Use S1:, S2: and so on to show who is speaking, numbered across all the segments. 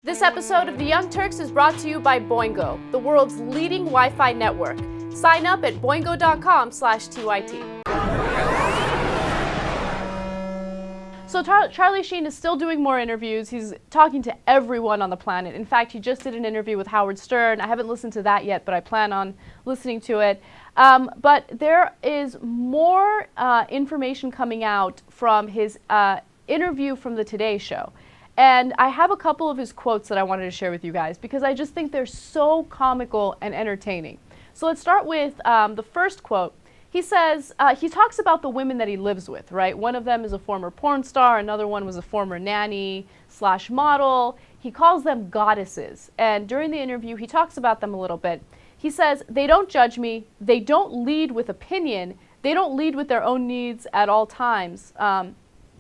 S1: This episode of The Young Turks is brought to you by Boingo, the world's leading Wi-Fi network. Sign up at boingo.com/TYT. So Charlie Sheen is still doing more interviews. He's talking to everyone on the planet. In fact, he just did an interview with Howard Stern. I haven't listened to that yet, but I plan on listening to it. But there is more information coming out from his interview from the Today Show. And I have a couple of his quotes that I wanted to share with you guys because I just think they're so comical and entertaining. So let's start with the first quote. He says, he talks about the women that he lives with, right? One of them is a former porn star. Another one was a former nanny/model. He calls them goddesses. And during the interview, he talks about them a little bit. He says, they don't judge me. They don't lead with opinion. They don't lead with their own needs at all times.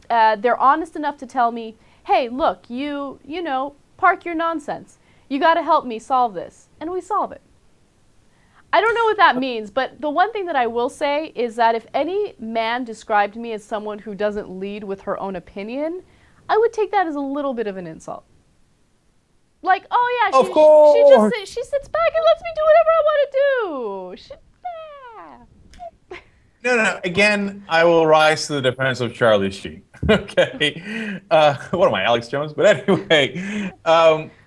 S1: They're honest enough to tell me, hey, look, you know, park your nonsense. You got to help me solve this. And we solve it. I don't know what that means, but the one thing that I will say is that if any man described me as someone who doesn't lead with her own opinion, I would take that as a little bit of an insult. Like, oh yeah, she sits back and lets me do whatever I want to do.
S2: No. Again, I will rise to the defense of Charlie Sheen. Okay. What am I, Alex Jones? But anyway,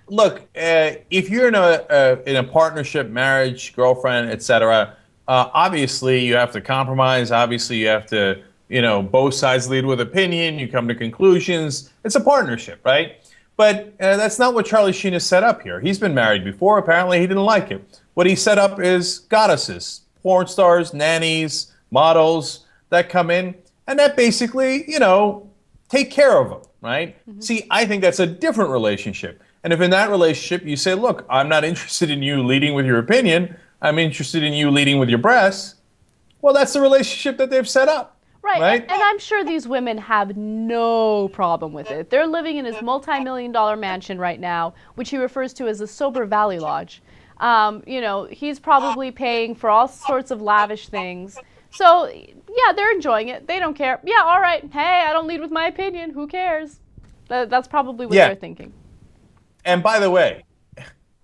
S2: look, if you're in a partnership, marriage, girlfriend, etc., obviously you have to compromise. Obviously you have to, both sides lead with opinion. You come to conclusions. It's a partnership, right? But that's not what Charlie Sheen has set up here. He's been married before. Apparently he didn't like it. What he set up is goddesses, porn stars, nannies, models that come in and that basically, take care of them, right? Mm-hmm. See, I think that's a different relationship. And if in that relationship you say, look, I'm not interested in you leading with your opinion, I'm interested in you leading with your breasts, well, that's the relationship that they've set up.
S1: Right? And I'm sure these women have no problem with it. They're living in his multi-million-dollar mansion right now, which he refers to as the Sober Valley Lodge. He's probably paying for all sorts of lavish things. So, yeah, they're enjoying it. They don't care. Yeah, all right. Hey, I don't lead with my opinion. Who cares? That's probably what they're thinking.
S2: And by the way,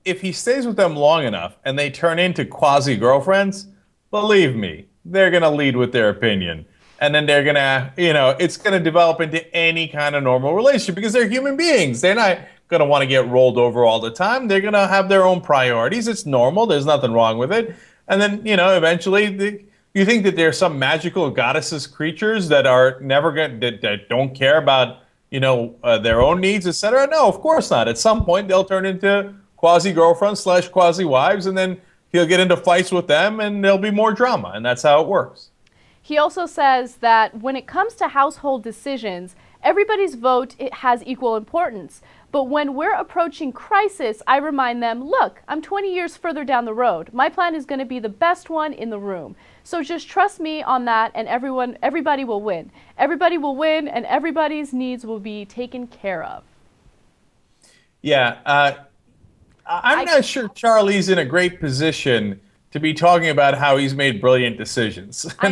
S2: if he stays with them long enough and they turn into quasi-girlfriends, believe me, they're going to lead with their opinion. And then they're going to, it's going to develop into any kind of normal relationship because they're human beings. They're not going to want to get rolled over all the time. They're going to have their own priorities. It's normal. There's nothing wrong with it. And then, eventually... You think that there's some magical goddesses creatures that are never going that don't care about their own needs, etc.? No, of course not. At some point, they'll turn into quasi-girlfriends / quasi-wives, and then he'll get into fights with them, and there'll be more drama, and that's how it works.
S1: He also says that when it comes to household decisions, everybody's vote has equal importance. But when we're approaching crisis, I remind them, look, I'm 20 years further down the road. My plan is going to be the best one in the room. So just trust me on that, and everybody will win. Everybody will win, and everybody's needs will be taken care of.
S2: Yeah, I'm not sure Charlie's in a great position to be talking about how he's made brilliant decisions.
S1: I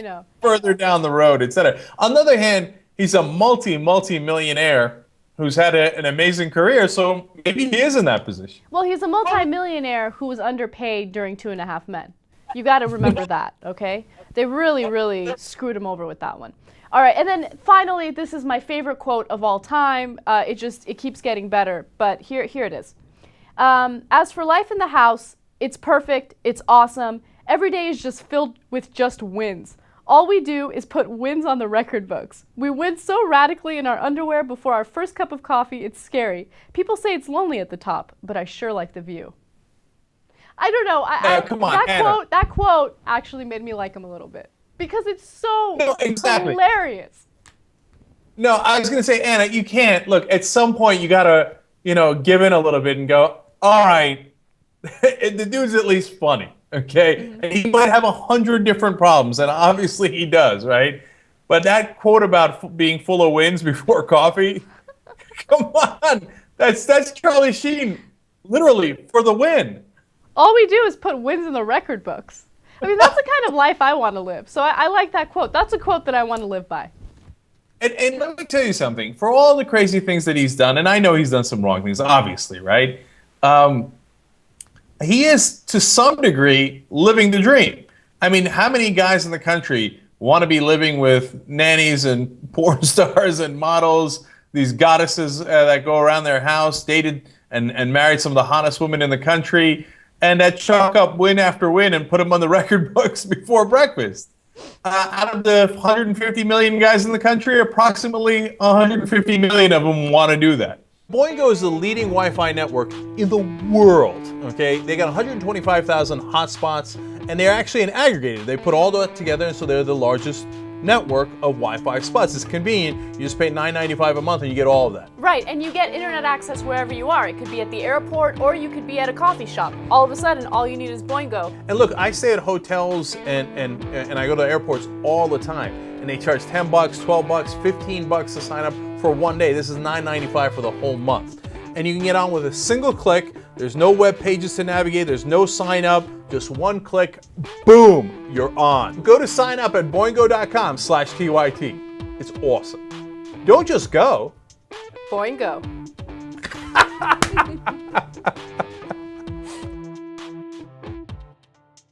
S1: know.
S2: Further down the road, etc. On the other hand, he's a multi-millionaire who's had an amazing career, so maybe he is in that position.
S1: Well, he's a multi-millionaire who was underpaid during 2.5 Men. You got to remember that, okay? They really screwed him over with that one. All right, and then finally, this is my favorite quote of all time. It keeps getting better, but here it is. As for life in the house, it's perfect, it's awesome. Every day is just filled with just wins. All we do is put wins on the record books. We win so radically in our underwear before our first cup of coffee, it's scary. People say it's lonely at the top, but I sure like the view. I don't know.
S2: Come on,
S1: that quote actually made me like him a little bit because it's so hilarious.
S2: No, I was going to say, Anna, you can't. Look, at some point you got to, give in a little bit and go, all right, the dude's at least funny. Okay, and he might have 100 different problems, and obviously he does, right? But that quote about being full of wins before coffee, come on, that's Charlie Sheen, literally for the win.
S1: All we do is put wins in the record books. I mean, that's the kind of life I want to live. So I like that quote. That's a quote that I want to live by.
S2: And let me tell you something. For all the crazy things that he's done, and I know he's done some wrong things, obviously, right? He is, to some degree, living the dream. I mean, how many guys in the country want to be living with nannies and porn stars and models, these goddesses that go around their house, dated and married some of the hottest women in the country, and that chalk up win after win and put them on the record books before breakfast? Out of the 150 million guys in the country, approximately 150 million of them want to do that.
S3: Boingo is the leading Wi-Fi network in the world, okay? They got 125,000 hotspots, and they're actually an aggregator. They put all that together, and so they're the largest network of Wi-Fi spots. It's convenient. You just pay $9.95 a month, and you get all of that.
S1: Right, and you get internet access wherever you are. It could be at the airport, or you could be at a coffee shop. All of a sudden, all you need is Boingo.
S3: And look, I stay at hotels, and I go to airports all the time, and they charge $10, $12, $15 to sign up for one day. This is $9.95 for the whole month. And you can get on with a single click. There's no web pages to navigate. There's no sign up. Just one click. Boom, you're on. Go to sign up at boingo.com/TYT. It's awesome. Don't just go.
S1: Boingo.